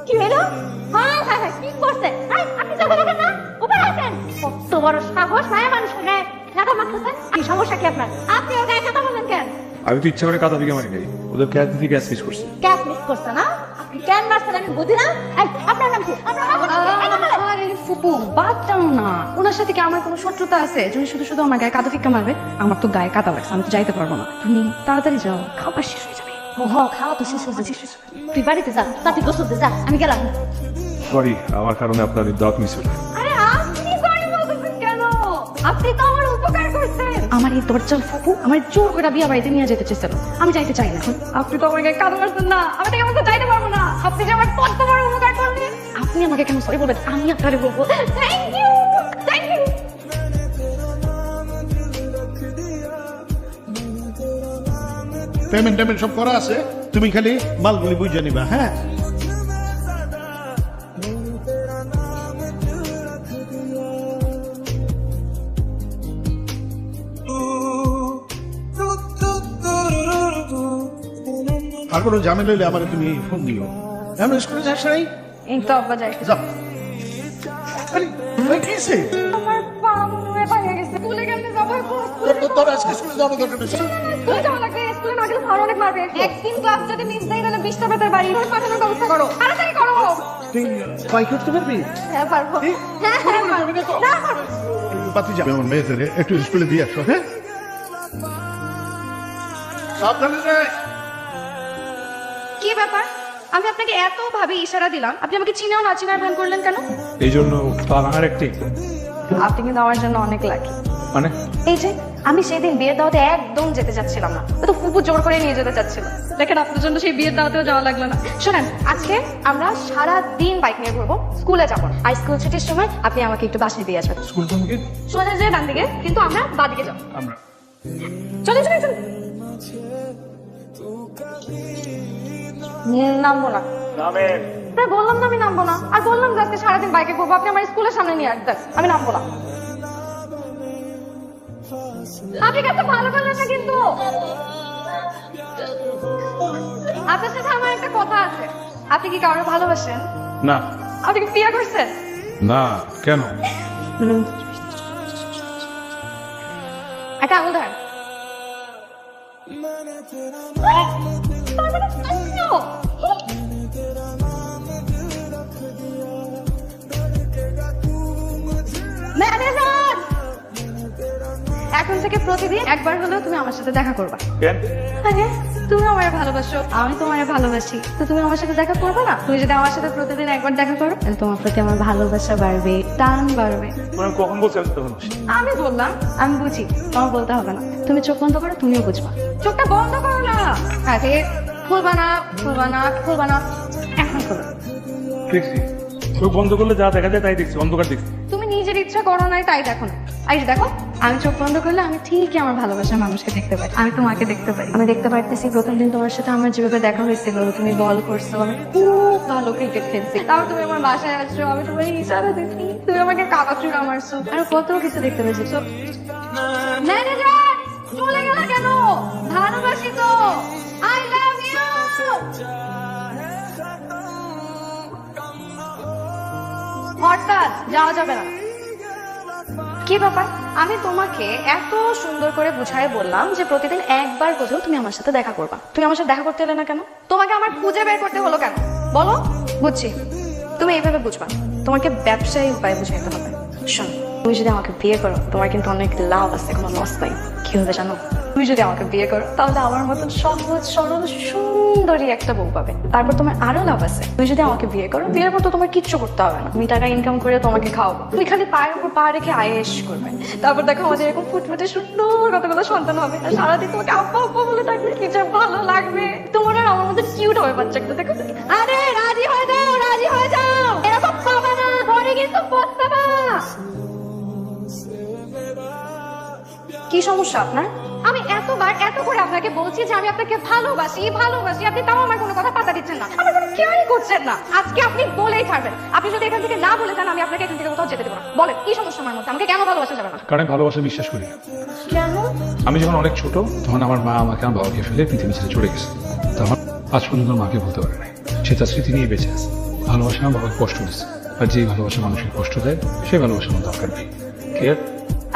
কি হলো? হ্যাঁ হ্যাঁ হ্যাঁ, কি করছে? আপনি চোখে দেখেন না? উপরে আসেন। কত বড় সাহস, মায়া মানুষের গায়ে কাদা মাখতেছেন। কি সমস্যা কি আপনার? আপনি ওর গায়ে কাদা বললেন কেন? আমি তো ইচ্ছা করে কাদা দিকে মারি নাই, ওদের ক্যাচ দিকে গ্যাস মিস করছে। ক্যাপ মিস করছে না? আপনি কেন মারছেন আমি বুঝি না। আপনার নাম কি? আপনার নাম কি? আরে ফুপু, বাচ্চাও না, ওনার সাথে কি আমার কোনো শত্রুতা আছে? তুমি শুধু শুধু আমার গায়ে কাদা ফিক্কা মারবে? আমার তো গায়ে কাদা লাগছে, আমি তো যাইতে পারবো না। তুমি তাড়াতাড়ি যাও, খাবার শেষ হয়ে যাবে। খাওয়া তো শেষ হয়েছে। তুই বাড়িতে যা, তাতে গোসল দে, যা, আমি গেলাম। সরি, আমার কারণে আপনার দাঁত মিস হলো। আরে আপনি সরি বলতেছেন কেন? আপনি তো আমার উপকার করছেন। আমার এই দরজাল ফুপু আমার জোর করে বিয়া বাড়িতে নিয়ে যেতে চেয়েছিল, আমি যাইতে চাই না। আপনি তো আমার গায়ে কাদা মারছেন না, আমি তো কেমন যাইতে পারবো না। আপনি যে আমার কত বড় উপকার করলেন, আপনি আমাকে কেন সরি বলবেন? আমি আপনারে বলবো thank you, thank you. Payment সব করা আছে, তুমি খালি মালগুলি বুঝে নিবা। হ্যাঁ, আর কোনো ঝামেলা হইলে আমার তুমি ফোন দিও। এমন স্কুলে যাস নাই? এই তো আব্বা যাই। যাও। আরে ভাই, কি হইছে? আমার পা মনে হয় ভেঙে গেছে, স্কুলে কেমনে যাবো এখন? তোর আজকে স্কুলে যাওয়ার দরকার নেই। স্কুলে যাওয়া লাগবে, স্কুলে না গেলে স্যার অনেক মারবে। একদিন ক্লাস যদি মিস দেয় তাহলে 20টা বেতার বাড়ি করে পাঠানোর ব্যবস্থা করো, তাড়াতাড়ি করো। তুই বাইক করতে পারবি? হ্যাঁ পারবো। হ্যাঁ হ্যাঁ পারবো। না পারবো। বাতি যাবে আমার মেয়েদের একটু স্কুলে দিয়ে আসো। হ্যাঁ, সাবধানে রে। কি ব্যাপার? আমি আপনাকে এত ভাবে ইশারা দিলাম, আপনি আমাকে চিনেও না চিনার ভান করলেন কেন? এই জন্য আর একটি আপনি কিন্তু আমার জন্য অনেক লাকি। মানে এই যে আমি সেদিন বিয়ের দাওয়াতে একদম যেতে চাচ্ছিলাম না, তো ফুপু জোর করে নিয়ে যেতে চাচ্ছিল। দেখেন আপনার জন্য সেই বিয়ের দাওয়াতেও যাওয়া লাগলো না। শোনেন, আজকে আমরা সারা দিন বাইক নিয়ে ঘুরবো, স্কুলে যাবো। আর স্কুল ছুটির সময় আপনি আমাকে একটু বাসায় দিয়ে আসবেন। স্কুল থেকে সোজা যে ডান দিকে, কিন্তু আমরা বাঁ দিকে যাবো। আমরা চলে চলে চলে। নামবো না। তাই বললাম না আমি নামবো না, আর বললাম যে আজকে সারাদিন বাইকে ঘুরবো, আপনি আমার স্কুলের সামনে নিয়ে আসবেন, আমি নামবো না। আপনি কাছে ভালো করলেন না কিন্তু। আপনার সাথে আমার একটা কথা আছে। আপনি কি কারো ভালোবাসেন? না। আপনি কি বিয়ে করছেন? না, কেন? একটা আঙুল ধরেন। ম্যানেজার, এখন থেকে প্রতিদিন একবার হলেও তুমি আমার সাথে দেখা করবা। কেন? আরে তুমি আমায় ভালোবাসো, আমি তোমায় ভালোবাসি, তো তুমি আমার সাথে দেখা করবে না? তুমি যদি আমার সাথে প্রতিদিন একবার দেখা করো, তাহলে তোমার প্রতি আমার ভালোবাসা বাড়বে, টান বাড়বে। মানে কখন বলছি আমি তখন? আমি বললাম, আমি বুঝি, তোমার বলতে হবে না। তুমি চোখ বন্ধ করো, তুমিও বুঝবা। চোখটা বন্ধ করো না। আরে খুলবা না, খুলবা না, খুলবা না, এখন খুলো। দেখছি চোখ বন্ধ করলে যা দেখা যায় তাই দেখছি, অন্ধকার দেখছি। তুমি নিজের ইচ্ছা করো নাই তাই দেখো না। এই যে দেখো, আমি চোখ বন্ধ করলে আমি ঠিকই আমার ভালোবাসার মানুষকে দেখতে পাই, আমি তোমাকে দেখতে পাই। আমি দেখতে পারতেছি প্রথম দিন তোমার সাথে আমার যেভাবে দেখা হয়েছিল, তুমি বল করছো, আমি খুব ভালো ক্রিকেট খেলছি, তারপর তুমি আমার বাসায় আসছো, আমি তোমার ইশারা দেখি, তুমি আমাকে কাকা চুরা মারছো, আর কত কিছু দেখতে পেয়েছি। ম্যানেজার, চলে গেলে কেন? ভালোবাসি তো, আই লাভ ইউ। হঠাৎ যাওয়া যাবে না। কি ব্যাপার? আমি তোমাকে এত সুন্দর করে বুঝায় বললাম যে প্রতিদিন একবার কোথাও তুমি আমার সাথে দেখা করবা, তুমি আমার সাথে দেখা করতে এলে না কেন? তোমাকে আমার খুঁজে বের করতে হলো কেন বলো? বুঝছি, তুমি এইভাবে বুঝবা, তোমাকে ব্যবসায়ী উপায় বুঝাইতে হবে। শোনো, তুমি যদি আমাকে বিয়ে করো, তোমার কিন্তু অনেক লাভ আছে, কোনো লস নাই। কি হবে জানো? তুমি যদি আমাকে বিয়ে করো, তাহলে আমার মতন সহজ সরল সুন্দরী একটা বউ পাবে। তারপর তোমার আরো লাভ আছে, তুমি যদি আমাকে বিয়ে করো, বিয়ের পর তো তোমার কিচ্ছু করতে হবে না, তুমি টাকা ইনকাম করে তোমাকে খাওয়াবো, তুমি খালি পায়ের উপর পা রেখে আয়েশ করবে। তারপর দেখো আমাদের এরকম ফুটফুটে সুন্দর কতগুলো সন্তান হবে, আর সারাদিন তোমাকে আব্বা আব্বা বলে থাকবে, কি যে ভালো লাগবে। তোমার আর আমার মধ্যে কিউট হবে বাচ্চাটা, দেখো। আরে রাজি হয়ে যাও, রাজি হয়ে যাও, এরকম পাবা না, পরে কিন্তু পস্তাবা। কি সমস্যা আপনার? আমি এতবার এত করে আপনাকে বলছি যে আমি আপনাকে ভালোবাসি ভালোবাসি, আপনি তাও আমার কোনো কথা পাত্তা দিচ্ছেন না, আমার কোনো কেয়ারই করছেন না। আজকে আপনি বলেই ছাড়বেন, আপনি যদি এখান থেকে না বলে যান, আমি আপনাকে এখান থেকে কোথাও যেতে দেবো না। বলেন কি সমস্যা আমার মধ্যে, আমাকে কেন ভালোবাসা যাবে না? কারণ আমি ভালোবাসা বিশ্বাস করি না। কেন? আমি যখন অনেক ছোট, তখন আমার মা আমাকে আমার বাবাকে ফেলে পৃথিবী ছেড়ে চলে গেছে। তখন আজ পর্যন্ত মাকে বলতে পারে নাই। সে তার স্মৃতি নিয়ে বেঁচে আছে। ভালোবাসা আমার বাবাকে কষ্ট দিচ্ছে, আর যেই ভালোবাসা মানুষের কষ্ট দেয় সেই ভালোবাসা আমার দরকার নেই। ক্লিয়ার?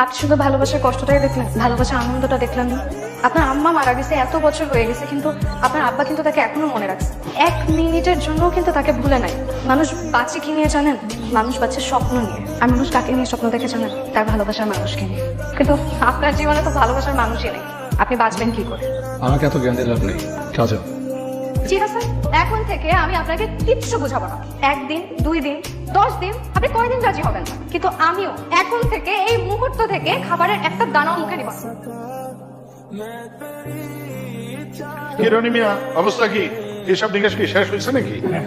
আপনি শুধু ভালোবাসার কষ্টটাই দেখলেন, ভালোবাসার আনন্দটা দেখলেন না। আপনার আম্মা মারা গেছে, এত বছর হয়ে গেছে, কিন্তু আপনার আব্বা কিন্তু তাকে এখনো মনে রাখছে। 1 মিনিটের জন্য কিন্তু তাকে ভুলে নাই। মানুষ বাঁচে কি নিয়ে জানেন? মানুষ বাঁচে স্বপ্ন নিয়ে। আর মানুষ কাকে নিয়ে স্বপ্ন দেখে জানেন? তার ভালোবাসার মানুষকে নিয়ে। কিন্তু আপনার জীবনে তো ভালোবাসার মানুষই নেই, আপনি বাঁচবেন কি করে? আমাকে এত জ্ঞান দিয়ে লাভ নেই, কাজ হবে। ঠিক আছে, এখন থেকে আমি আপনাকে কিচ্ছু বোঝাবো না। 1 দিন, 2 দিন, 10 দিন, আপনি কয়দিন রাজি হবেন না, কিন্তু আমিও এখন থেকে এই মুহূর্ত থেকে খাবারের একটা দানাও মুখে নিব না। কি রনি মিয়া, অবস্থা কি? হিসাব নিকাশ কি শেষ হয়েছে নাকি? হ্যাঁ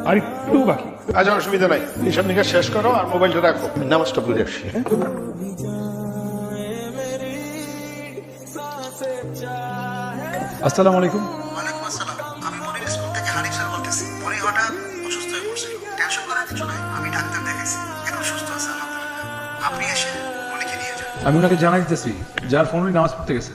আর একটু বাকি। আজ অসুবিধা নাই, হিসাব নিকাশ শেষ করো আর মোবাইলটা রাখো। নামাজটা পড়ে আসি। হ্যাঁ? আসসালামু আলাইকুম। ওয়ালাইকুম আসসালাম। আমি মনির স্কুল থেকে হানিফ স্যার বলতেছি। মনি হঠাৎ অসুস্থ হয়ে পড়ছিল। টেনশন করার কিছু নাই, আমি ডাক্তার দেখাইছি, এখন সুস্থ আছে আলহামদুলিল্লাহ। আপনি এসে মনিকে নিয়ে যান। আমি ওনাকে জানাই দিতেছি, যার ফোন নামাজ পড়তে গেছে।